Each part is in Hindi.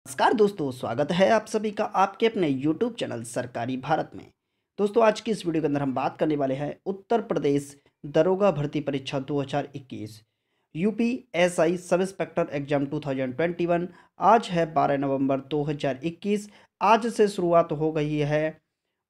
नमस्कार दोस्तों, स्वागत है आप सभी का आपके अपने YouTube चैनल सरकारी भारत में। दोस्तों, आज की इस वीडियो के अंदर हम बात करने वाले हैं उत्तर प्रदेश दरोगा भर्ती परीक्षा 2021 यूपीएसआई सब इंस्पेक्टर एग्जाम 2021। आज है 12 नवंबर 2021। आज से शुरुआत हो गई है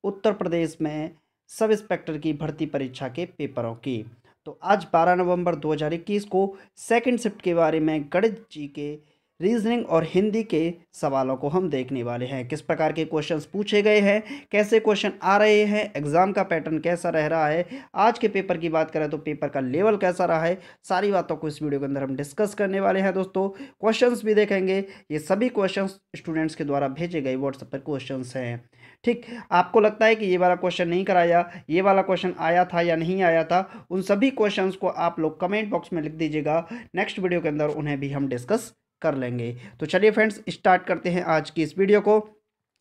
उत्तर प्रदेश में सब इंस्पेक्टर की भर्ती परीक्षा के पेपरों की। तो आज 12 नवंबर 2021 को सेकंड शिफ्ट के बारे में गणित जी के रीजनिंग और हिंदी के सवालों को हम देखने वाले हैं। किस प्रकार के क्वेश्चंस पूछे गए हैं, कैसे क्वेश्चन आ रहे हैं, एग्जाम का पैटर्न कैसा रह रहा है, आज के पेपर की बात करें तो पेपर का लेवल कैसा रहा है, सारी बातों को इस वीडियो के अंदर हम डिस्कस करने वाले हैं। दोस्तों, क्वेश्चंस भी देखेंगे। ये सभी क्वेश्चंस स्टूडेंट्स के द्वारा भेजे गए व्हाट्सएप पर क्वेश्चंस हैं। ठीक, आपको लगता है कि ये वाला क्वेश्चन नहीं कराया, ये वाला क्वेश्चन आया था या नहीं आया था, उन सभी क्वेश्चंस को आप लोग कमेंट बॉक्स में लिख दीजिएगा। नेक्स्ट वीडियो के अंदर उन्हें भी हम डिस्कस कर लेंगे। तो चलिए फ्रेंड्स, स्टार्ट करते हैं आज की इस वीडियो को।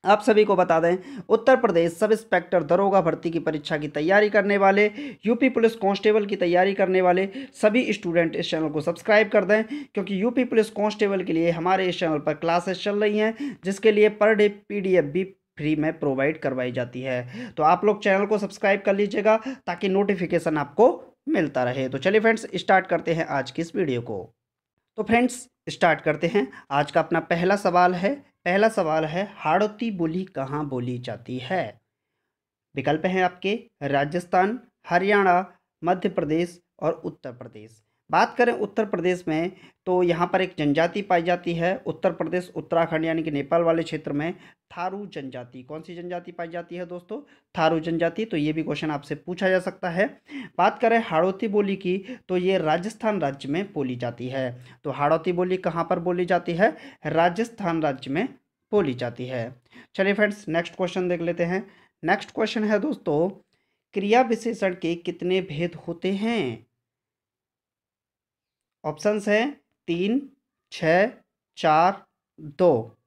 आप सभी को बता दें, उत्तर प्रदेश सब इंस्पेक्टर दरोगा भर्ती की परीक्षा की तैयारी करने वाले, यूपी पुलिस कांस्टेबल की तैयारी करने वाले सभी स्टूडेंट इस चैनल को सब्सक्राइब कर दें, क्योंकि यूपी पुलिस कांस्टेबल के लिए हमारे इस चैनल पर क्लासेस चल रही हैं, जिसके लिए पर डे पीडीएफ भी फ्री में प्रोवाइड करवाई जाती है। तो आप लोग चैनल को सब्सक्राइब कर लीजिएगा ताकि नोटिफिकेशन आपको मिलता रहे। तो चलिए फ्रेंड्स, स्टार्ट करते हैं आज की इस वीडियो को। तो फ्रेंड्स, स्टार्ट करते हैं। आज का अपना पहला सवाल है हाड़ौती बोली कहाँ बोली जाती है। विकल्प हैं आपके राजस्थान, हरियाणा, मध्य प्रदेश और उत्तर प्रदेश। बात करें उत्तर प्रदेश में तो यहाँ पर एक जनजाति पाई जाती है। उत्तर प्रदेश उत्तराखंड यानी कि नेपाल वाले क्षेत्र में थारू जनजाति। कौन सी जनजाति पाई जाती है दोस्तों? थारू जनजाति। तो ये भी क्वेश्चन आपसे पूछा जा सकता है। बात करें हाड़ौती बोली की तो ये राजस्थान राज्य में बोली जाती है। तो हाड़ौती बोली कहाँ पर बोली जाती है? राजस्थान राज्य में बोली जाती है। चलिए फ्रेंड्स, नेक्स्ट क्वेश्चन देख लेते हैं। नेक्स्ट क्वेश्चन है दोस्तों, क्रिया विशेषण के कितने भेद होते हैं? ऑप्शंस हैं 3, 6, 4, 2।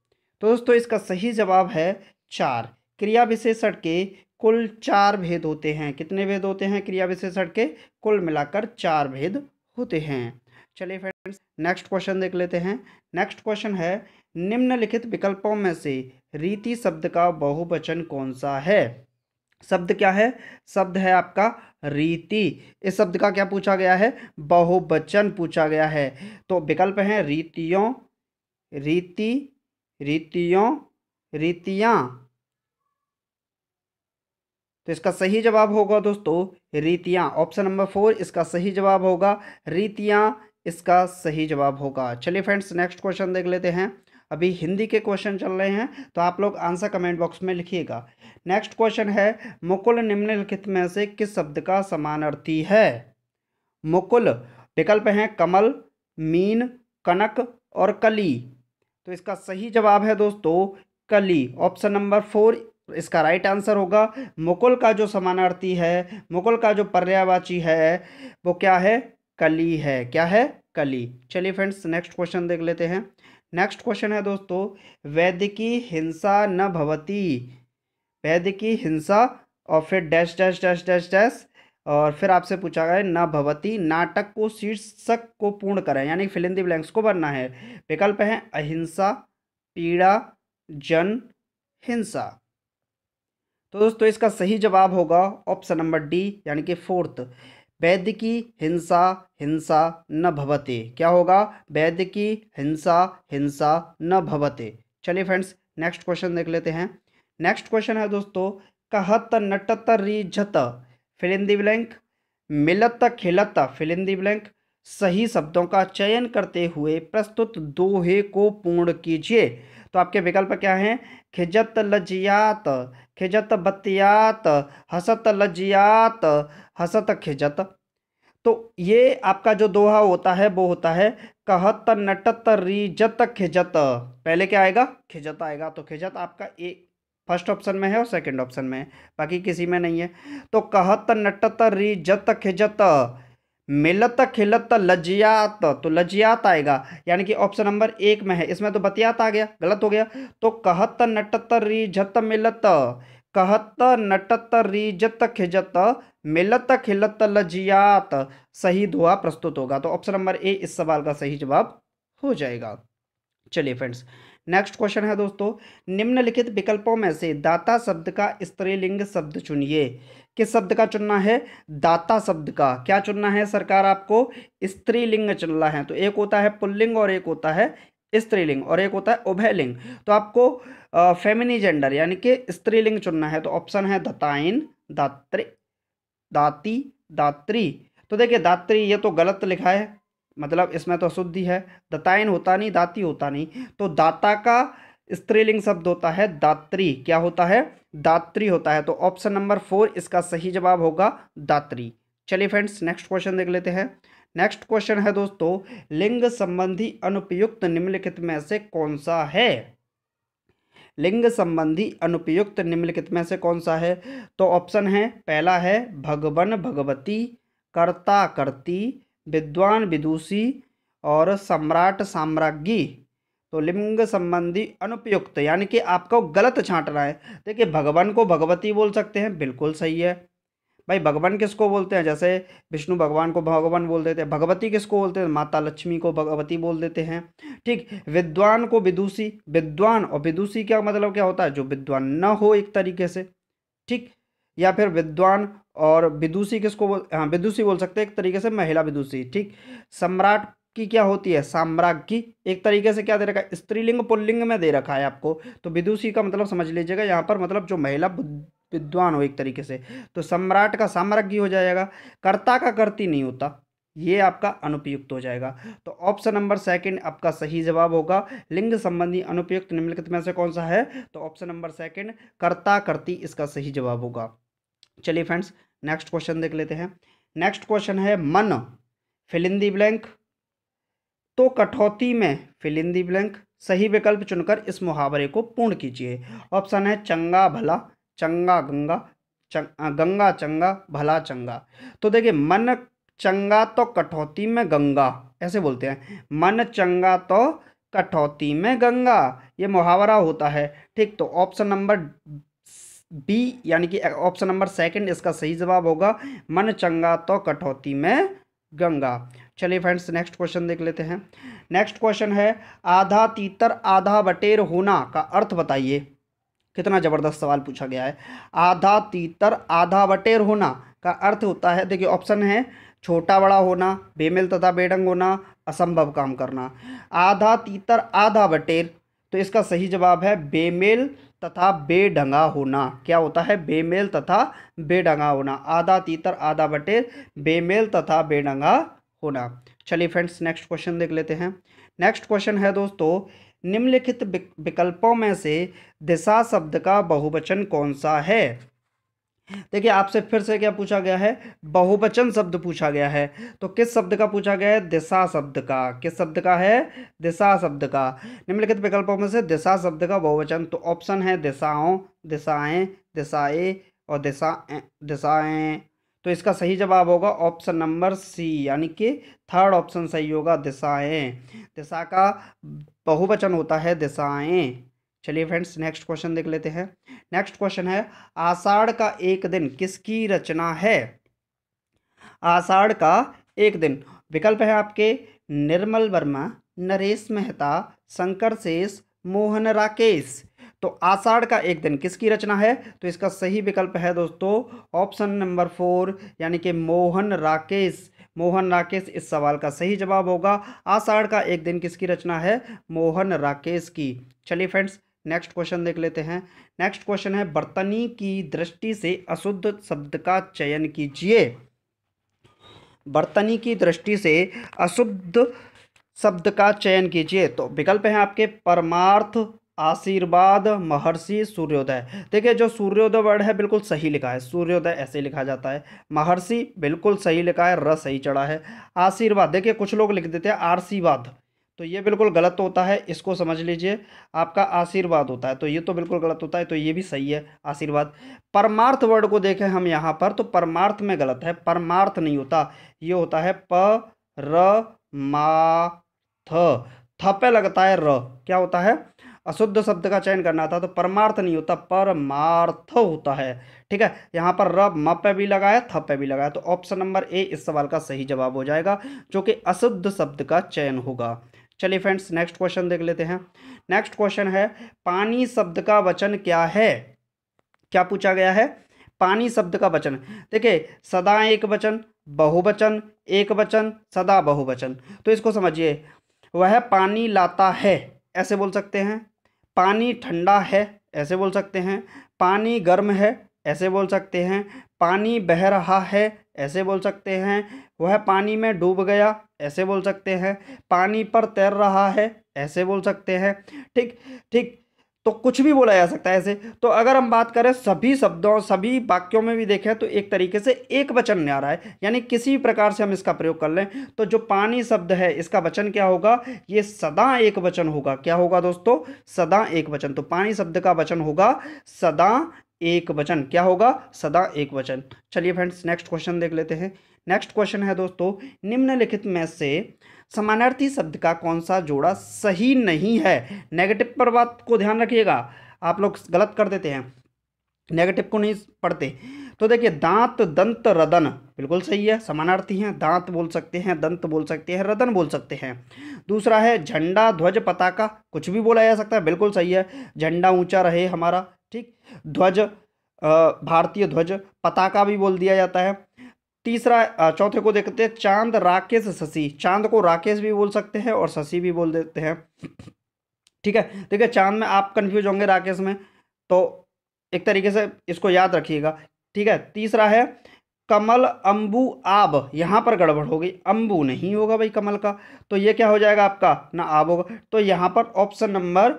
तो दोस्तों, इसका सही जवाब है 4। क्रिया विशेषण के कुल 4 भेद होते हैं। कितने भेद होते हैं क्रिया विशेषण के? कुल मिलाकर 4 भेद होते हैं। चलिए फ्रेंड्स, नेक्स्ट क्वेश्चन देख लेते हैं। नेक्स्ट क्वेश्चन है, निम्नलिखित विकल्पों में से रीति शब्द का बहुवचन कौन सा है? शब्द क्या है? शब्द है आपका रीति। इस शब्द का क्या पूछा गया है? बहुवचन पूछा गया है। तो विकल्प हैं रीतियों, रीति, रीतियों, रीतियां। तो इसका सही जवाब होगा दोस्तों रीतियां। ऑप्शन नंबर 4 इसका सही जवाब होगा। रीतियां इसका सही जवाब होगा। चलिए फ्रेंड्स, नेक्स्ट क्वेश्चन देख लेते हैं। अभी हिंदी के क्वेश्चन चल रहे हैं, तो आप लोग आंसर कमेंट बॉक्स में लिखिएगा। नेक्स्ट क्वेश्चन है, मुकुल निम्नलिखित में से किस शब्द का समानार्थी है? मुकुल, विकल्प हैं कमल, मीन, कनक और कली। तो इसका सही जवाब है दोस्तों कली। ऑप्शन नंबर 4 इसका राइट आंसर होगा। मुकुल का जो समानार्थी है, मुकुल का जो पर्यायवाची है, वो क्या है? कली है। क्या है? कली। चलिए फ्रेंड्स, नेक्स्ट क्वेश्चन देख लेते हैं। नेक्स्ट क्वेश्चन है दोस्तों, वैदिकी हिंसा न भवती। वैदिकी हिंसा और फिर dash dash dash dash dash और फिर आपसे पूछा गया न भवती नाटक को शीर्षक को पूर्ण करें, यानी फिल इन द ब्लैंक्स को भरना है। विकल्प है अहिंसा, पीड़ा, जन, हिंसा। तो दोस्तों, इसका सही जवाब होगा ऑप्शन नंबर डी, यानी कि 4th। वैदिकी हिंसा हिंसा न भवते। क्या होगा? वैदिकी हिंसा हिंसा न भवते। चलिए फ्रेंड्स, नेक्स्ट क्वेश्चन देख लेते हैं। नेक्स्ट क्वेश्चन है दोस्तों, कहत नटत रिझत फिल इन द ब्लैंक, मिलत खिलत फिल इन द ब्लैंक। सही शब्दों का चयन करते हुए प्रस्तुत दोहे को पूर्ण कीजिए। तो आपके विकल्प क्या हैं? खिजत लजियात, खिजत बतियात, हसत लजियात, हसत खिजत। तो ये आपका जो दोहा होता है वो होता है कहत नटत रिजत खिजत। पहले क्या आएगा? खिजत आएगा। तो खिजत आपका ए फर्स्ट ऑप्शन में है और सेकंड ऑप्शन में है, बाकी किसी में नहीं है। तो कहत नटत रिजत खिजत, मिलत खिलत लजियात, तो लजियात आएगा, यानी कि ऑप्शन नंबर 1 में है। इसमें तो बतियात आ गया, गलत हो गया। तो कहत नटत रिझत मिलत, कहत नटत रिझत खिजत, मिलत खिलत लजियात, सही दोहा प्रस्तुत होगा। तो ऑप्शन नंबर ए इस सवाल का सही जवाब हो जाएगा। चलिए फ्रेंड्स, नेक्स्ट क्वेश्चन है दोस्तों, निम्नलिखित विकल्पों में से दाता शब्द का स्त्रीलिंग शब्द चुनिए। किस शब्द का चुनना है? दाता शब्द का। क्या चुनना है सरकार आपको? स्त्रीलिंग चुनना है। तो एक होता है पुल्लिंग और एक होता है स्त्रीलिंग और एक होता है उभयलिंग। तो आपको फेमिनी जेंडर यानी कि स्त्रीलिंग चुनना है। तो ऑप्शन है दताइन, दात्री, दाती, दात्री। तो देखिए दात्री ये तो गलत लिखा है, मतलब इसमें तो अशुद्धि है। दताइन होता नहीं, दाती होता नहीं। तो दाता का स्त्रीलिंग शब्द होता है दात्री। क्या होता है? दात्री होता है। तो ऑप्शन नंबर 4 इसका सही जवाब होगा दात्री। चलिए फ्रेंड्स नेक्स्ट क्वेश्चन देख लेते हैं। नेक्स्ट क्वेश्चन है दोस्तों, लिंग संबंधी अनुपयुक्त निम्नलिखित में से कौन सा है? लिंग संबंधी अनुपयुक्त निम्नलिखित में से कौन सा है? तो ऑप्शन है, पहला है भगवन भगवती, कर्ता कर्ती, विद्वान विदुषी और सम्राट साम्राज्ञी। तो लिंग संबंधी अनुपयुक्त यानी कि आपको गलत छांटना है। देखिए भगवान को भगवती बोल सकते हैं, बिल्कुल सही है भाई। भगवान किसको बोलते हैं? जैसे विष्णु भगवान को भगवान बोल देते हैं। भगवती किसको बोलते हैं? माता लक्ष्मी को भगवती बोल देते हैं। ठीक। विद्वान को विदुषी, विद्वान और विदुषी क्या मतलब क्या होता है? जो विद्वान न हो एक तरीके से। ठीक। या फिर विद्वान और विदुषी किसको बोल, हाँ विदुषी बोल सकते हैं एक तरीके से, महिला विदुषी। ठीक। सम्राट की क्या होती है? साम्राज्ञी। एक तरीके से क्या दे रखा है? स्त्रीलिंग पुल्लिंग में दे रखा है आपको। तो विदुषी का मतलब समझ लीजिएगा यहाँ पर, मतलब जो महिला विद्वान हो एक तरीके से। तो सम्राट का साम्राज्ञी हो जाएगा। कर्ता का कर्ती नहीं होता, ये आपका अनुपयुक्त हो जाएगा। तो ऑप्शन नंबर सेकंड आपका सही जवाब होगा। लिंग संबंधी अनुपयुक्त निम्नलिखित में से कौन सा है? तो ऑप्शन नंबर सेकंड कर्ता कर्ती इसका सही जवाब होगा। चलिए फ्रेंड्स नेक्स्ट क्वेश्चन देख लेते हैं। नेक्स्ट क्वेश्चन है, मन फिल इन दी ब्लैंक। तो कठौती में फिल इन दी ब्लैंक सही विकल्प चुनकर इस मुहावरे को पूर्ण कीजिए। ऑप्शन है चंगा भला, चंगा गंगा, गंगा चंगा, भला चंगा। तो देखिए मन चंगा तो कठौती में गंगा, ऐसे बोलते हैं। मन चंगा तो कठौती में गंगा, ये मुहावरा होता है। ठीक। तो ऑप्शन नंबर बी यानी कि ऑप्शन नंबर सेकंड इसका सही जवाब होगा। मन चंगा तो कठौती में गंगा। चलिए फ्रेंड्स नेक्स्ट क्वेश्चन देख लेते हैं। नेक्स्ट क्वेश्चन है, आधा तीतर आधा बटेर होना का अर्थ बताइए। कितना जबरदस्त सवाल पूछा गया है। आधा तीतर आधा बटेर होना का अर्थ होता है, देखिए ऑप्शन है छोटा बड़ा होना, बेमेल तथा बेढंग होना, असंभव काम करना। आधा तीतर आधा बटेर, तो इसका सही जवाब है बेमेल तथा बेढंगा होना। क्या होता है? बेमेल तथा बेढंगा होना। आधा तीतर आधा बटेर, बेमेल तथा बेढंगा होना। चलिए फ्रेंड्स नेक्स्ट क्वेश्चन देख लेते हैं। नेक्स्ट क्वेश्चन है दोस्तों, निम्नलिखित विकल्पों में से दिशा शब्द का बहुवचन कौन सा है? देखिए आपसे फिर से क्या पूछा गया है? बहुवचन शब्द पूछा गया है। तो किस शब्द का पूछा गया है? दिशा शब्द का। किस शब्द का है? दिशा शब्द का। निम्नलिखित विकल्पों में से दिशा शब्द का बहुवचन, तो ऑप्शन है दिशाओं, दिशाएं, दिशाए और दिशाएं। तो इसका सही जवाब होगा ऑप्शन नंबर सी यानी कि थर्ड ऑप्शन सही होगा, दिशाएं। दिशा का बहुवचन होता है दिशाएं। चलिए फ्रेंड्स नेक्स्ट क्वेश्चन देख लेते हैं। नेक्स्ट क्वेश्चन है, आषाढ़ का एक दिन किसकी रचना है? आषाढ़ का एक दिन विकल्प है आपके निर्मल वर्मा, नरेश मेहता, शंकर शेष, मोहन राकेश। तो आषाढ़ का एक दिन किसकी रचना है? तो इसका सही विकल्प है दोस्तों ऑप्शन नंबर 4 यानी कि मोहन राकेश। मोहन राकेश इस सवाल का सही जवाब होगा। आषाढ़ का एक दिन किसकी रचना है? मोहन राकेश की। चलिए फ्रेंड्स नेक्स्ट क्वेश्चन देख लेते हैं। नेक्स्ट क्वेश्चन है, बर्तनी की दृष्टि से अशुद्ध शब्द का चयन कीजिए। बर्तनी की दृष्टि से अशुद्ध शब्द का चयन कीजिए। तो विकल्प हैं आपके परमार्थ, आशीर्वाद, महर्षि, सूर्योदय। देखिए जो सूर्योदय वर्ड है बिल्कुल सही लिखा है, सूर्योदय ऐसे लिखा जाता है। महर्षि बिल्कुल सही लिखा है, र सही चढ़ा है। आशीर्वाद देखिए कुछ लोग लिख देते हैं आशीर्वाद, तो ये बिल्कुल गलत होता है, इसको समझ लीजिए आपका आशीर्वाद होता है, तो ये तो बिल्कुल गलत होता है, तो ये भी सही है आशीर्वाद। परमार्थ वर्ड को देखें हम यहाँ पर, तो परमार्थ में गलत है, परमार्थ नहीं होता, ये होता है प र मा थ, थ पे लगता है र, क्या होता है? अशुद्ध शब्द का चयन करना था, तो परमार्थ नहीं होता, परमार्थ होता है। ठीक है, यहाँ पर र म पे भी लगाया, थ पे भी लगाया, तो ऑप्शन नंबर ए इस सवाल का सही जवाब हो जाएगा, जो कि अशुद्ध शब्द का चयन होगा। चलिए फ्रेंड्स नेक्स्ट क्वेश्चन देख लेते हैं। नेक्स्ट क्वेश्चन है पानी शब्द का वचन क्या है। क्या पूछा गया है? पानी शब्द का वचन। देखिए सदा एक वचन, बहुवचन, एक वचन, सदा बहुवचन। तो इसको समझिए, वह पानी लाता है ऐसे बोल सकते हैं, पानी ठंडा है ऐसे बोल सकते हैं, पानी गर्म है ऐसे बोल सकते हैं, पानी बह रहा है ऐसे बोल सकते हैं, वह पानी में डूब गया ऐसे बोल सकते हैं, पानी पर तैर रहा है ऐसे बोल सकते हैं। ठीक ठीक, तो कुछ भी बोला जा सकता है ऐसे। तो अगर हम बात करें सभी शब्दों सभी वाक्यों में भी देखें तो एक तरीके से एक वचन नहीं आ रहा है, यानी किसी भी प्रकार से हम इसका प्रयोग कर लें तो जो पानी शब्द है इसका वचन क्या होगा? ये सदा एक वचन होगा। क्या होगा दोस्तों? सदा एक वचन। तो पानी शब्द का वचन होगा सदा एक वचन। क्या होगा? सदा एक वचन। चलिए फ्रेंड्स नेक्स्ट क्वेश्चन देख लेते हैं। नेक्स्ट क्वेश्चन है दोस्तों, निम्नलिखित में से समानार्थी शब्द का कौन सा जोड़ा सही नहीं है? नेगेटिव पर बात को ध्यान रखिएगा, आप लोग गलत कर देते हैं, नेगेटिव को नहीं पढ़ते। तो देखिए दांत, दंत, रदन बिल्कुल सही है, समानार्थी हैं। दांत बोल सकते हैं, दंत बोल सकते हैं, रदन बोल सकते हैं। दूसरा है झंडा, ध्वज, पताका, कुछ भी बोला जा सकता है, बिल्कुल सही है। झंडा ऊंचा रहे हमारा, ठीक। ध्वज भारतीय ध्वज, पताका भी बोल दिया जाता है। तीसरा चौथे को देखते हैं, चांद, राकेश, शशि। चांद को राकेश भी बोल सकते हैं और शशि भी बोल देते हैं, ठीक है। देखिए चांद में आप कंफ्यूज होंगे, राकेश में, तो एक तरीके से इसको याद रखिएगा, ठीक है। तीसरा है कमल, अंबु, आब। यहाँ पर गड़बड़ हो गई, अंबु नहीं होगा भाई कमल का, तो ये क्या हो जाएगा आपका? ना आब होगा। तो यहाँ पर ऑप्शन नंबर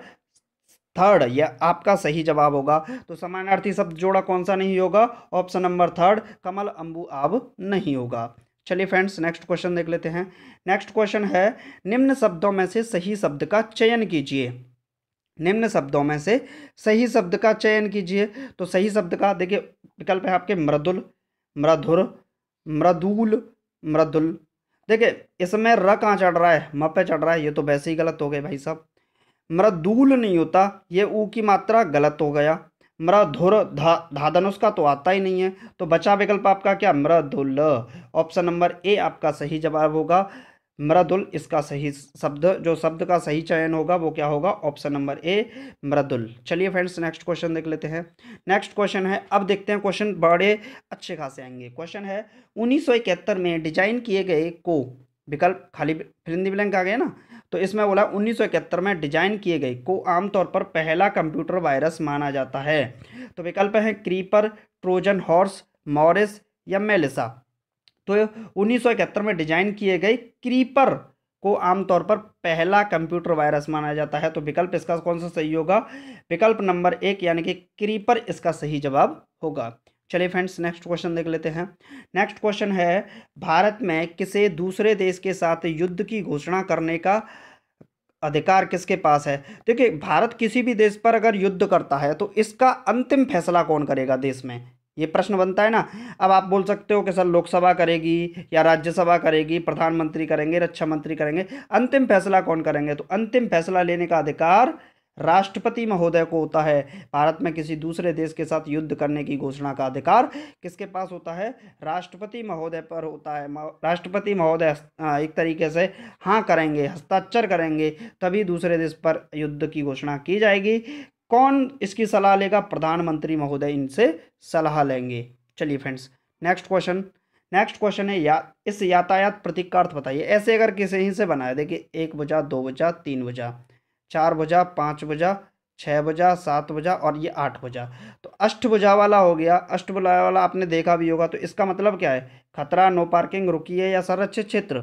थर्ड यह आपका सही जवाब होगा। तो समानार्थी शब्द जोड़ा कौन सा नहीं होगा? ऑप्शन नंबर थर्ड, कमल, अंबु, आब नहीं होगा। चलिए फ्रेंड्स नेक्स्ट क्वेश्चन देख लेते हैं। नेक्स्ट क्वेश्चन है निम्न शब्दों में से सही शब्द का चयन कीजिए। निम्न शब्दों में से सही शब्द का चयन कीजिए। तो सही शब्द का देखिए विकल्प है आपके मृदुल, मृधुर, मृदुल, मृदुल। देखिए इसमें र कहाँ चढ़ रहा है? म पे चढ़ रहा है, ये तो वैसे ही गलत हो गए भाई साहब। मृदुल नहीं होता, ये ऊ की मात्रा गलत हो गया। मृधुर, धाधनुष का तो आता ही नहीं है, तो बचा विकल्प आपका क्या? मृदुल। ऑप्शन नंबर ए आपका सही जवाब होगा, मृदुल। इसका सही शब्द, जो शब्द का सही चयन होगा वो क्या होगा? ऑप्शन नंबर ए, मृदुल। चलिए फ्रेंड्स नेक्स्ट क्वेश्चन देख लेते हैं। नेक्स्ट क्वेश्चन है, अब देखते हैं क्वेश्चन बड़े अच्छे खासे आएंगे। क्वेश्चन है 1971 में डिजाइन किए गए को, विकल्प खाली फिलिंग ब्लैंक आ गया ना, तो इसमें बोला 1971 में डिजाइन किए गए को आमतौर पर पहला कंप्यूटर वायरस माना जाता है। तो विकल्प है क्रीपर, ट्रोजन हॉर्स, मॉरिस या मेलिसा। तो 1971 में डिजाइन किए गए क्रीपर को आमतौर पर पहला कंप्यूटर वायरस माना जाता है। तो विकल्प इसका कौन सा सही होगा? विकल्प नंबर एक यानी कि क्रीपर इसका सही जवाब होगा। चलिए फ्रेंड्स नेक्स्ट क्वेश्चन देख लेते हैं। नेक्स्ट क्वेश्चन है भारत में किसी दूसरे देश के साथ युद्ध की घोषणा करने का अधिकार किसके पास है? देखिए भारत किसी भी देश पर अगर युद्ध करता है तो इसका अंतिम फैसला कौन करेगा देश में? ये प्रश्न बनता है ना। अब आप बोल सकते हो कि सर लोकसभा करेगी या राज्यसभा करेगी, प्रधानमंत्री करेंगे, रक्षा मंत्री करेंगे, अंतिम फैसला कौन करेंगे? तो अंतिम फैसला लेने का अधिकार राष्ट्रपति महोदय को होता है। भारत में किसी दूसरे देश के साथ युद्ध करने की घोषणा का अधिकार किसके पास होता है? राष्ट्रपति महोदय पर होता है। राष्ट्रपति महोदय एक तरीके से हाँ करेंगे, हस्ताक्षर करेंगे, तभी दूसरे देश पर युद्ध की घोषणा की जाएगी। कौन इसकी सलाह लेगा? प्रधानमंत्री महोदय इनसे सलाह लेंगे। चलिए फ्रेंड्स नेक्स्ट क्वेश्चन है इस यातायात प्रतीक का अर्थ बताइए। ऐसे अगर किसी ही से बनाए, देखिए 1 भुजा, 2 भुजा, 3 भुजा, 4 भुजा, 5 भुजा, 6 भुजा, 7 भुजा और ये 8 भुजा, तो अष्टभुजा वाला हो गया। अष्टभुजा वाला आपने देखा भी होगा। तो इसका मतलब क्या है? खतरा, नो पार्किंग, रुकिए या संरक्षित क्षेत्र।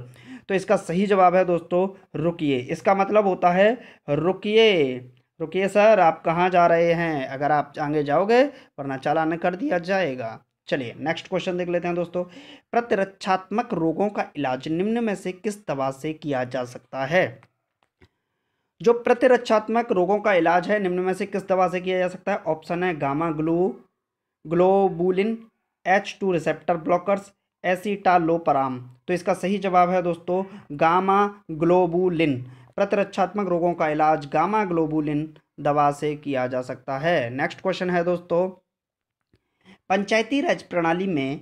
तो इसका सही जवाब है दोस्तों रुकिए। इसका मतलब होता है रुकिए। रुकिए सर आप कहाँ जा रहे हैं? अगर आप आगे जाओगे वरना चालान कर दिया जाएगा। चलिए नेक्स्ट क्वेश्चन देख लेते हैं दोस्तों। प्रतिरक्षात्मक रोगों का इलाज निम्न में से किस दवा से किया जा सकता है? जो प्रतिरक्षात्मक रोगों का इलाज है निम्न में से किस दवा से किया जा सकता है? ऑप्शन है gamma globulin, H2 receptor blockers, escitalopram. तो इसका सही जवाब है दोस्तों गामा ग्लोबुलिन। प्रतिरक्षात्मक रोगों का इलाज गामा ग्लोबुलिन दवा से किया जा सकता है। नेक्स्ट क्वेश्चन है दोस्तों, पंचायती राज प्रणाली में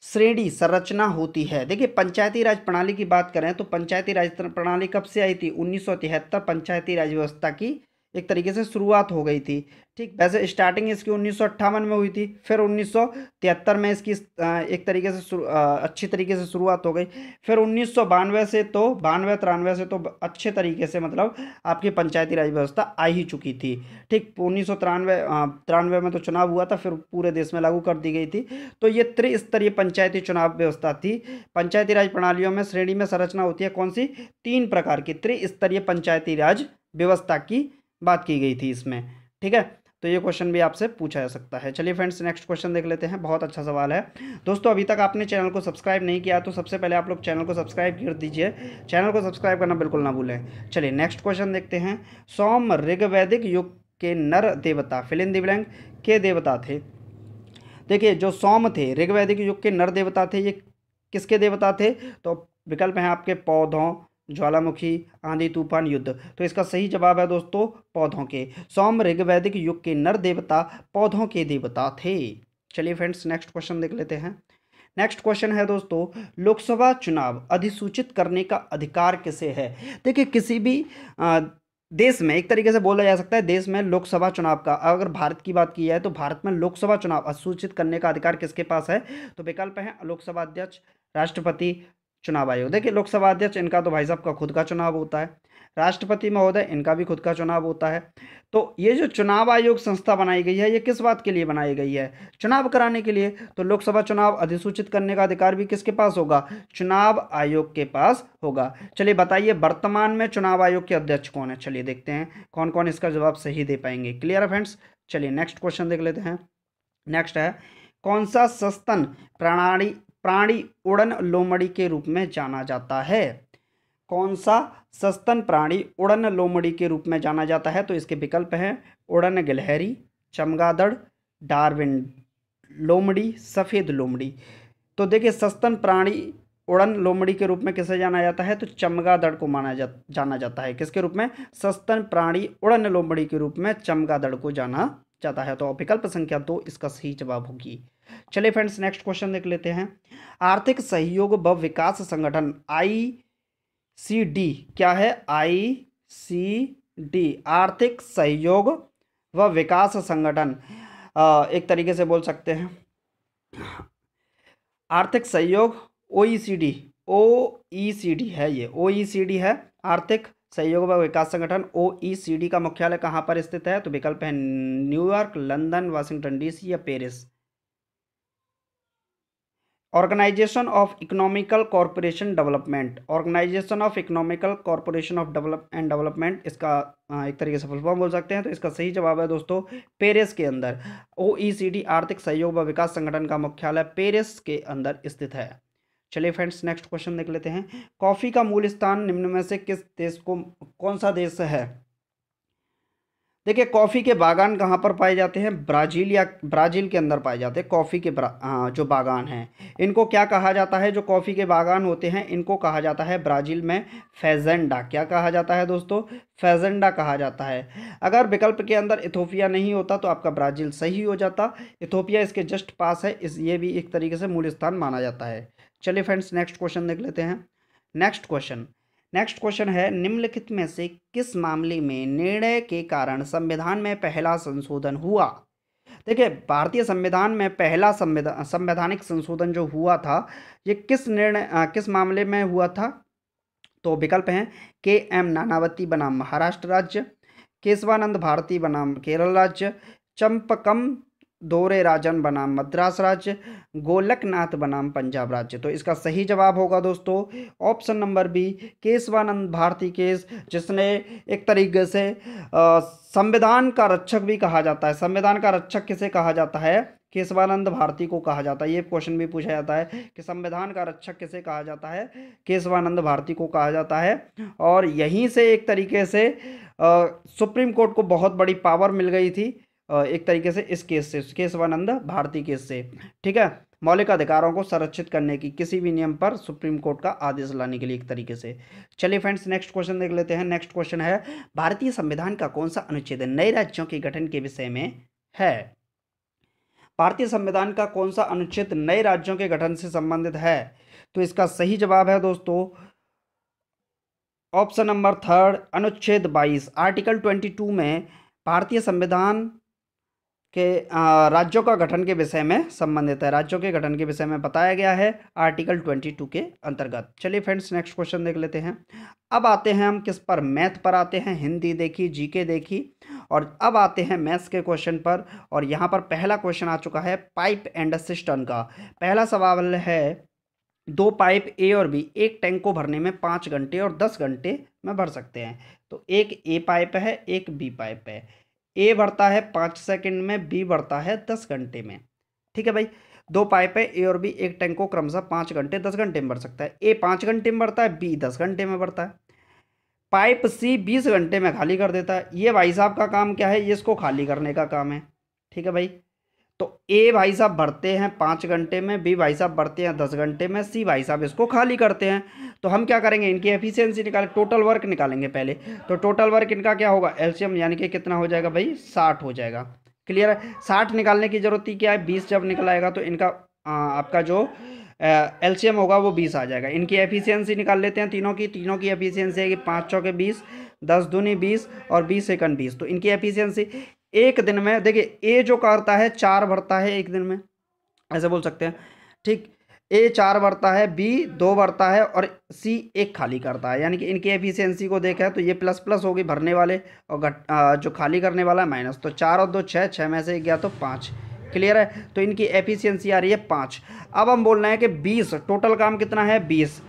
श्रेणी संरचना होती है। देखिए पंचायती राज प्रणाली की बात करें तो पंचायती राज प्रणाली कब से आई थी? 1973 पंचायती राज व्यवस्था की एक तरीके से शुरुआत हो गई थी। ठीक, वैसे स्टार्टिंग इसकी 1958 में हुई थी, फिर 1973 में इसकी एक तरीके से अच्छी तरीके से शुरुआत हो गई। फिर 1992 से तो 92-93 से तो अच्छे तरीके से मतलब आपकी पंचायती राज व्यवस्था आ ही चुकी थी। ठीक, 1993 में तो चुनाव हुआ था, फिर पूरे देश में लागू कर दी गई थी। तो ये त्रिस्तरीय पंचायती चुनाव व्यवस्था थी। पंचायती राज प्रणालियों में श्रेणी में संरचना होती है कौन सी? 3 प्रकार की त्रिस्तरीय पंचायती राज व्यवस्था की बात की गई थी इसमें। ठीक है, तो ये क्वेश्चन भी आपसे पूछा जा सकता है। चलिए फ्रेंड्स नेक्स्ट क्वेश्चन देख लेते हैं, बहुत अच्छा सवाल है। दोस्तों अभी तक आपने चैनल को सब्सक्राइब नहीं किया तो सबसे पहले आप लोग चैनल को सब्सक्राइब कर दीजिए, चैनल को सब्सक्राइब करना बिल्कुल ना भूलें। चलिए नेक्स्ट क्वेश्चन देखते हैं। सोम ऋग्वैदिक युग के नर देवता फिल इन द ब्लैंक के देवता थे। देखिए जो सोम थे ऋग्वैदिक युग के नर देवता थे, ये किसके देवता थे? तो विकल्प हैं आपके पौधों, ज्वालामुखी, आंधी, तूफान, युद्ध। तो इसका सही जवाब है दोस्तों पौधों के। सोम ऋग्वैदिक युग के नर देवता पौधों के देवता थे। चलिए फ्रेंड्स नेक्स्ट क्वेश्चन देख लेते हैं। नेक्स्ट क्वेश्चन है दोस्तों, लोकसभा चुनाव अधिसूचित करने का अधिकार किसे है? देखिए किसी भी देश में एक तरीके से बोला जा सकता है, देश में लोकसभा चुनाव का, अगर भारत की बात की जाए तो भारत में लोकसभा चुनाव अधिसूचित करने का अधिकार किसके पास है? तो विकल्प है लोकसभा अध्यक्ष, राष्ट्रपति, चुनाव आयोग। देखिए लोकसभा अध्यक्ष इनका तो भाई साहब का खुद का चुनाव होता है, राष्ट्रपति महोदय इनका भी खुद का चुनाव होता है। तो ये जो चुनाव आयोग संस्था बनाई गई है ये किस बात के लिए बनाई गई है? चुनाव कराने के लिए। तो लोकसभा चुनाव अधिसूचित करने का अधिकार भी किसके पास होगा? चुनाव आयोग के पास होगा। चलिए बताइए वर्तमान में चुनाव आयोग के अध्यक्ष कौन है? चलिए देखते हैं कौन कौन इसका जवाब सही दे पाएंगे। क्लियर है फ्रेंड्स? चलिए नेक्स्ट क्वेश्चन देख लेते हैं। नेक्स्ट है, कौन सा सस्तन प्राणी उड़न लोमड़ी के रूप में जाना जाता है? कौन सा सस्तन प्राणी उड़न लोमड़ी के रूप में जाना जाता है? तो इसके विकल्प हैं उड़न गिलहरी, चमगादड़, डार्विन लोमड़ी, सफ़ेद लोमड़ी। तो देखिए सस्तन प्राणी उड़न लोमड़ी के रूप में किसे जाना जाता है? तो चमगादड़ को जाना जाता है। किसके रूप में? सस्तन प्राणी उड़न लोमड़ी के रूप में चमगादड़ को जाना जाता है। तो विकल्प संख्या 2 इसका सही जवाब होगी। चलिए फ्रेंड्स नेक्स्ट क्वेश्चन देख लेते हैं। आर्थिक सहयोग व विकास संगठन ICD क्या है? ICD आर्थिक सहयोग व विकास संगठन, एक तरीके से बोल सकते हैं आर्थिक सहयोग OECD है, ये OECD है आर्थिक सहयोग व विकास संगठन। OECD का मुख्यालय कहाँ पर स्थित है? तो विकल्प है न्यूयॉर्क, लंदन, वाशिंगटन DC या Paris. Organisation of economical corporation development, organisation of economical corporation of development इसका एक तरीके से फुल फॉर्म बोल सकते हैं। तो इसका सही जवाब है दोस्तों पेरिस के अंदर। OECD आर्थिक सहयोग व विकास संगठन का मुख्यालय पेरिस के अंदर स्थित है। चलिए फ्रेंड्स नेक्स्ट क्वेश्चन देख लेते हैं। कॉफ़ी का मूल स्थान निम्न में से किस देश को, कौन सा देश है? देखिए कॉफ़ी के बागान कहाँ पर पाए जाते हैं? ब्राज़ील के अंदर पाए जाते हैं कॉफ़ी के जो बागान हैं, इनको क्या कहा जाता है? जो कॉफ़ी के बागान होते हैं इनको कहा जाता है ब्राज़ील में फेजेंडा। क्या कहा जाता है दोस्तों? फेजेंडा कहा जाता है। अगर विकल्प के अंदर इथोपिया नहीं होता तो आपका ब्राज़ील सही हो जाता। इथोपिया इसके जस्ट पास है, ये भी एक तरीके से मूल स्थान माना जाता है। चलिए फ्रेंड्स नेक्स्ट क्वेश्चन देख लेते हैं। नेक्स्ट क्वेश्चन है, निम्नलिखित में से किस मामले में निर्णय के कारण संविधान में पहला संशोधन हुआ? देखिए भारतीय संविधान में पहला संवैधानिक संशोधन जो हुआ था ये किस मामले में हुआ था? तो विकल्प हैं KM नानावती बनाम महाराष्ट्र राज्य, केशवानंद भारती बनाम केरल राज्य, चंपकम दोरे राजन बनाम मद्रास राज्य, गोलकनाथ बनाम पंजाब राज्य। तो इसका सही जवाब होगा दोस्तों option number B, Keshavananda Bharati case, जिसने एक तरीके से संविधान का रक्षक भी कहा जाता है। संविधान का रक्षक किसे कहा जाता है? केशवानंद भारती को कहा जाता है। ये क्वेश्चन भी पूछा जाता है कि संविधान का रक्षक किसे कहा जाता है? केशवानंद भारती को कहा जाता है। और यहीं से एक तरीके से सुप्रीम कोर्ट को बहुत बड़ी पावर मिल गई थी एक तरीके से इस केस से, केशवानंद भारती केस से। ठीक है, मौलिक अधिकारों को संरक्षित करने की किसी भी नियम पर सुप्रीम कोर्ट का आदेश लाने के लिए एक तरीके से। चलिए फ्रेंड्स नेक्स्ट क्वेश्चन देख लेते हैं। नेक्स्ट क्वेश्चन है, भारतीय संविधान का कौन सा अनुच्छेद नए राज्यों के गठन के विषय में है? भारतीय संविधान का कौन सा अनुच्छेद नए राज्यों के गठन से संबंधित है? तो इसका सही जवाब है दोस्तों ऑप्शन नंबर थर्ड, अनुच्छेद 22। आर्टिकल 22 में भारतीय संविधान के राज्यों का गठन के विषय में संबंधित है, राज्यों के गठन के विषय में बताया गया है आर्टिकल 22 के अंतर्गत। चलिए फ्रेंड्स नेक्स्ट क्वेश्चन देख लेते हैं। अब आते हैं हम किस पर, मैथ पर आते हैं। हिंदी देखी, जीके देखी, और अब आते हैं मैथ्स के क्वेश्चन पर। और यहाँ पर पहला क्वेश्चन आ चुका है पाइप एंड सिस्टम का। पहला सवाल है, दो पाइप ए और बी एक टैंक को भरने में 5 घंटे और 10 घंटे में भर सकते हैं। तो एक ए पाइप है, एक बी पाइप है। ए भरता है 5 सेकंड में, बी भरता है 10 घंटे में। ठीक है भाई, दो पाइप है ए और बी, एक टैंक को क्रमशः 5 घंटे 10 घंटे में भर सकता है। ए 5 घंटे में भरता है, बी 10 घंटे में भरता है। पाइप सी 20 घंटे में खाली कर देता है। ये भाई साहब का काम क्या है, ये इसको खाली करने का काम है। ठीक है भाई, तो ए भाई साहब भरते हैं 5 घंटे में, बी भाई साहब भरते हैं 10 घंटे में, सी भाई साहब इसको खाली करते हैं। तो हम क्या करेंगे, इनकी एफिशिएंसी निकालें, टोटल वर्क निकालेंगे पहले। तो टोटल वर्क इनका क्या होगा, एलसीएम, यानी कि कितना हो जाएगा भाई, 60 हो जाएगा। क्लियर है, 60 निकालने की जरूरत ही क्या है, 20 जब निकलाएगा तो इनका आपका जो एलसीएम होगा वो 20 आ जाएगा। इनकी एफिशिएंसी निकाल लेते हैं तीनों की एफिशिएंसी है कि 5 चौके 20, 10 दूनी 20 और 20 सेकंड 20। तो इनकी एफिशिएंसी एक दिन में, देखिए ए जो करता है 4 भरता है एक दिन में, ऐसे बोल सकते हैं। ठीक, ए 4 भरता है, बी 2 भरता है और सी 1 खाली करता है। यानी कि इनकी एफिशिएंसी को देखा तो ये प्लस प्लस होगी भरने वाले, और जो खाली करने वाला है माइनस। तो 4 और 2 6, 6 में से गया तो 5। क्लियर है, तो इनकी एफिशिएंसी आ रही है 5। अब हम बोल रहे हैं कि 20, टोटल काम कितना है 20।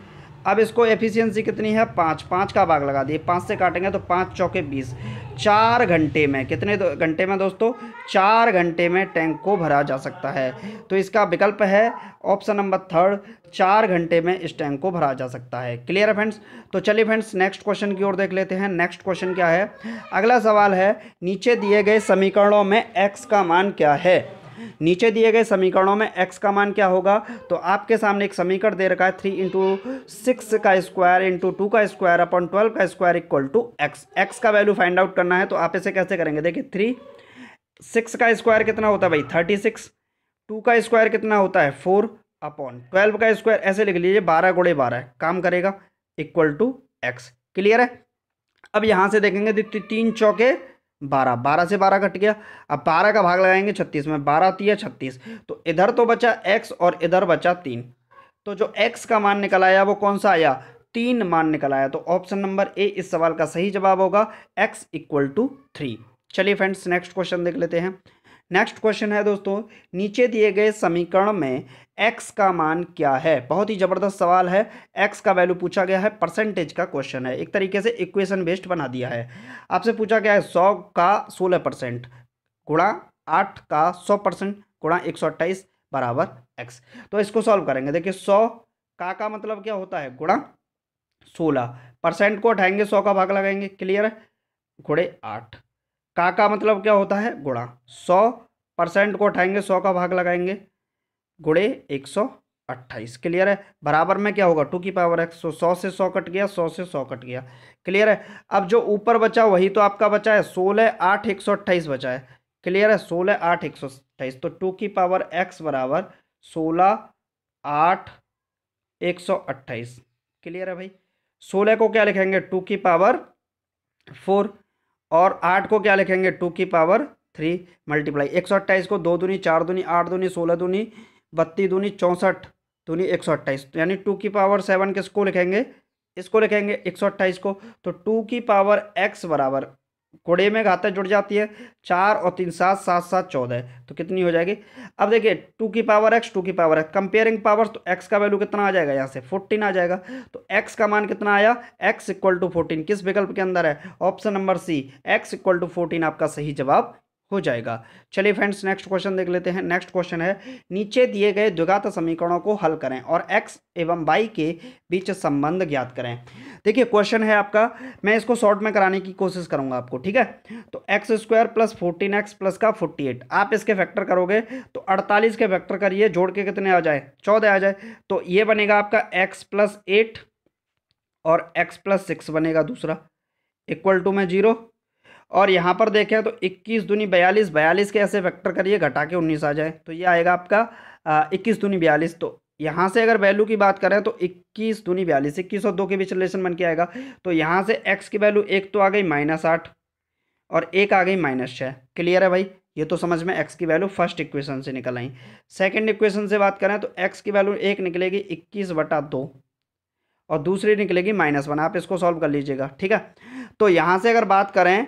अब इसको एफिशिएंसी कितनी है 5, 5 का भाग लगा दिए, 5 से काटेंगे तो 5 चौके 20। 4 घंटे में, कितने घंटे में दोस्तों, 4 घंटे में टैंक को भरा जा सकता है। तो इसका विकल्प है ऑप्शन नंबर थर्ड, 4 घंटे में इस टैंक को भरा जा सकता है। क्लियर है फ्रेंड्स, तो चलिए फ्रेंड्स नेक्स्ट क्वेश्चन की ओर देख लेते हैं। नेक्स्ट क्वेश्चन क्या है, अगला सवाल है, नीचे दिए गए समीकरणों में x का मान क्या है। नीचे दिए गए समीकरणों में x का मान क्या होगा, तो आपके सामने एक समीकरण दे रखा है 3 × 6 का स्क्वायर × 2 का स्क्वायर अपॉन 12 का square equal to x। x का वैल्यू फाइंड आउट करना है, तो आप इसे कैसे करेंगे, देखिए 3, 6 का स्क्वायर कितना होता है भाई 36, 2 का स्क्वायर कितना होता है 4 अपॉन 12 का स्क्वायर, ऐसे लिख लीजिए 12 × 12 काम करेगा इक्वल टू x। क्लियर है, अब यहाँ से देखेंगे 3 चौके 12, 12 से 12 कट गया। अब 12 का भाग लगाएंगे 36 में, 12 3 36, तो इधर तो बचा x और इधर बचा 3। तो जो x का मान निकल आया वो कौन सा आया, 3 मान निकल आया। तो ऑप्शन नंबर ए इस सवाल का सही जवाब होगा, x = 3। चलिए फ्रेंड्स नेक्स्ट क्वेश्चन देख लेते हैं। नेक्स्ट क्वेश्चन है दोस्तों, नीचे दिए गए समीकरण में x का मान क्या है। बहुत ही ज़बरदस्त सवाल है, x का वैल्यू पूछा गया है, परसेंटेज का क्वेश्चन है, एक तरीके से इक्वेशन बेस्ड बना दिया है। आपसे पूछा गया है 100 का 16% गुणा 8 का 100% गुणा 128 बराबर x। तो इसको सॉल्व करेंगे। देखिए 100 का मतलब क्या होता है, गुणा 16%, को उठाएंगे 100 का भाग लगाएंगे, क्लियर है, गुणे 8। का मतलब क्या होता है, गुणा 100%, को उठाएंगे 100 का भाग लगाएंगे, गुणे 128। क्लियर है, बराबर में क्या होगा 2 की पावर x। तो 100 से 100 कट गया, 100 से 100 कट गया। क्लियर है, अब जो ऊपर बचा वही तो आपका बचा है, 16 8 128 बचा है। क्लियर है, 16 8 128, तो 2 की पावर x बराबर 16 8 128। क्लियर है भाई, 16 को क्या लिखेंगे 2 की पावर 4 और 8 को क्या लिखेंगे 2 की पावर 3 मल्टीप्लाई 128 को 2 दूनी 4 दूनी 8 दूनी 16 दूनी 32 दूनी 64 दूनी 128, यानी 2 की पावर 7 किसको लिखेंगे, इसको लिखेंगे 128 को। तो 2 की पावर x बराबर, गुणे में घातें जुड़ जाती है, 4 और 3 7 7 7 14, तो कितनी हो जाएगी। अब देखिए 2 की पावर x 2 की पावर x, कंपेयरिंग पावर, तो x का वैल्यू कितना आ जाएगा, यहाँ से 14 आ जाएगा। तो x का मान कितना आया, x = 14, किस विकल्प के अंदर है, ऑप्शन नंबर सी, x = 14 आपका सही जवाब हो जाएगा। चलिए फ्रेंड्स नेक्स्ट क्वेश्चन देख लेते हैं। नेक्स्ट क्वेश्चन है, नीचे दिए गए द्विघात समीकरणों को हल करें और x एवं y के बीच संबंध ज्ञात करें। देखिए क्वेश्चन है आपका, मैं इसको शॉर्ट में कराने की कोशिश करूंगा आपको, ठीक है। तो x² + 14x + का 48, आप इसके फैक्टर करोगे तो 48 के फैक्टर करिए, जोड़ के कितने आ जाए 14 आ जाए। तो ये बनेगा आपका x + 8 और x + 6 बनेगा दूसरा, इक्वल टू में 0, और यहाँ पर देखें तो 21 दूनी 42, 42 के ऐसे फैक्टर करिए घटा के 19 आ जाए तो ये आएगा आपका 21 दूनी 42। तो यहाँ से अगर वैल्यू की बात करें तो 21 दूनी 42, 21 और 2 के बीच रिलेशन बन के आएगा। तो यहाँ से x की वैल्यू एक तो आ गई -8 और एक आ गई -6। क्लियर है भाई, ये तो समझ में x की वैल्यू फर्स्ट इक्वेशन से निकल आई। सेकंड इक्वेशन से बात करें तो x की वैल्यू एक निकलेगी 21/2 और दूसरी निकलेगी -1। आप इसको सॉल्व कर लीजिएगा, ठीक है। तो यहाँ से अगर बात करें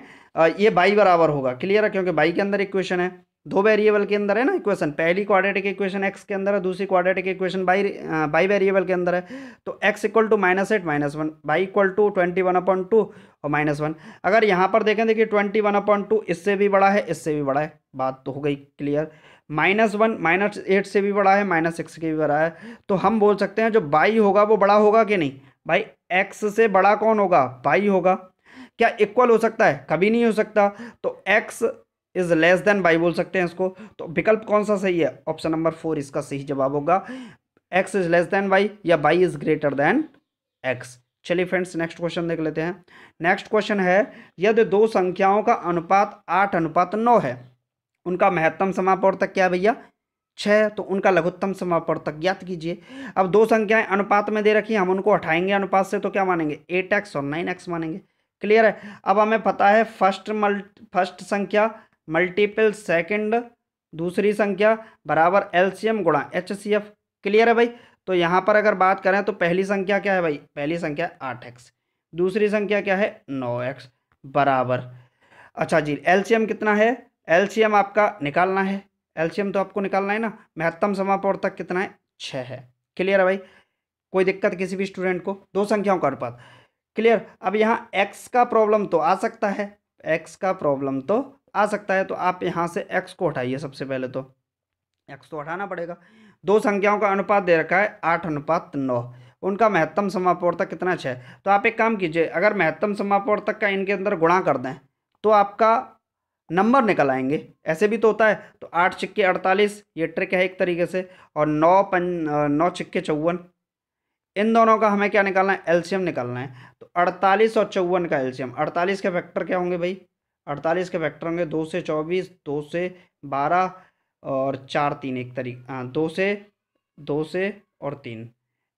ये बाई बराबर होगा, क्लियर है, क्योंकि बाई के अंदर इक्वेशन है, दो वेरिएबल के अंदर है ना इक्वेशन। पहली क्वाड्रेटिक इक्वेशन x के अंदर है, दूसरी क्वाड्रेटिक इक्वेशन बाई वेरिएबल के अंदर है। तो x equal to -8 -1, y equal to 21/2 और -1। अगर यहाँ पर देखें, देखिए 21/2 इससे भी बड़ा है, इससे भी बड़ा है, बात तो हो गई क्लियर। -1 -8 से भी बड़ा है, -6 के भी बड़ा है। तो हम बोल सकते हैं जो बाई होगा वो बड़ा होगा कि नहीं भाई, x से बड़ा कौन होगा, बाई होगा। क्या इक्वल हो सकता है, कभी नहीं हो सकता। तो x is less than by बोल सकते हैं इसको। तो विकल्प कौन सा सही है, ऑप्शन नंबर 4 इसका सही जवाब होगा। x is less than y या y is greater than x। चलिए फ्रेंड्स नेक्स्ट क्वेश्चन देख लेते हैं। नेक्स्ट क्वेश्चन है, यदि दो संख्याओं का अनुपात 8:9 है, उनका महत्तम समापवर्तक क्या है भैया, 6। तो उनका लघुत्तम समापवर्तक ज्ञात कीजिए। अब दो संख्याएं अनुपात में दे रखी है, हम उनको हटाएंगे अनुपात से तो क्या मानेंगे, 8x और 9x मानेंगे। क्लियर है। अब हमें पता है फर्स्ट संख्या मल्टीपल सेकंड दूसरी संख्या बराबर एलसीएम गुणा HCF। क्लियर है भाई। तो यहाँ पर अगर बात करें तो पहली संख्या क्या है भाई, पहली संख्या 8x, दूसरी संख्या क्या है 9x बराबर। अच्छा जी, एलसीएम कितना है, एलसीएम आपका निकालना है, एलसीएम तो आपको निकालना है ना। महत्तम समापवर्तक कितना है, 6 है। क्लियर है भाई, कोई दिक्कत किसी भी स्टूडेंट को, दो संख्याओं का अनुपात। क्लियर। अब यहाँ x का प्रॉब्लम तो आ सकता है, x का प्रॉब्लम तो आ सकता है। तो आप यहाँ से x को हटाइए, सबसे पहले तो x तो हटाना पड़ेगा। दो संख्याओं का अनुपात दे रखा है 8:9, उनका महत्तम समापवर्तक कितना, 6। तो आप एक काम कीजिए, अगर महत्तम समापवर्तक का इनके अंदर गुणा कर दें तो आपका नंबर निकल आएंगे, ऐसे भी तो होता है। तो 8 छिक्के 48, ये ट्रिक है एक तरीके से, और 9 छिक्के 54, इन दोनों का हमें क्या निकालना है, एलसीएम निकालना है। तो 48 और 54 का एलसीएम, 48 के फैक्टर क्या होंगे भाई, 48 के फैक्टर होंगे 2 से 24, 2 से 12 और 4 3 एक तरीके 2 से और 3,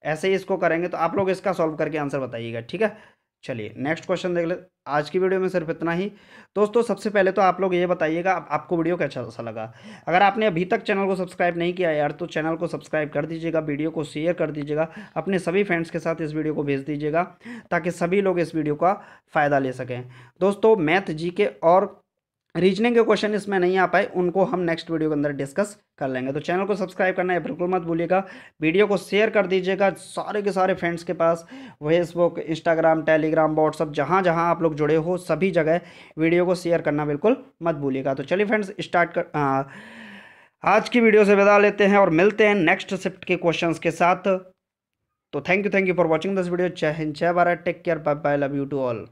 ऐसे ही इसको करेंगे। तो आप लोग इसका सॉल्व करके आंसर बताइएगा, ठीक है। चलिए नेक्स्ट क्वेश्चन देख ले। आज की वीडियो में सिर्फ इतना ही दोस्तों। सबसे पहले तो आप लोग ये बताइएगा आपको वीडियो कैसा लगा। अगर आपने अभी तक चैनल को सब्सक्राइब नहीं किया यार, तो चैनल को सब्सक्राइब कर दीजिएगा, वीडियो को शेयर कर दीजिएगा, अपने सभी फ्रेंड्स के साथ इस वीडियो को भेज दीजिएगा ताकि सभी लोग इस वीडियो का फ़ायदा ले सकें। दोस्तों मैथ जीके और रीजनिंग के क्वेश्चन इसमें नहीं आ पाए, उनको हम नेक्स्ट वीडियो के अंदर डिस्कस कर लेंगे। तो चैनल को सब्सक्राइब करना है बिल्कुल मत भूलिएगा, वीडियो को शेयर कर दीजिएगा सारे के सारे फ्रेंड्स के पास, फेसबुक, इंस्टाग्राम, टेलीग्राम, व्हाट्सअप, जहाँ जहाँ आप लोग जुड़े हो सभी जगह वीडियो को शेयर करना बिल्कुल मत भूलिएगा। तो चलिए फ्रेंड्स आज की वीडियो से विदा लेते हैं और मिलते हैं नेक्स्ट शिफ्ट के क्वेश्चन के साथ। तो thank you for watching this video. जय हिंद, जय Bharat, take care, bye bye, love you to all.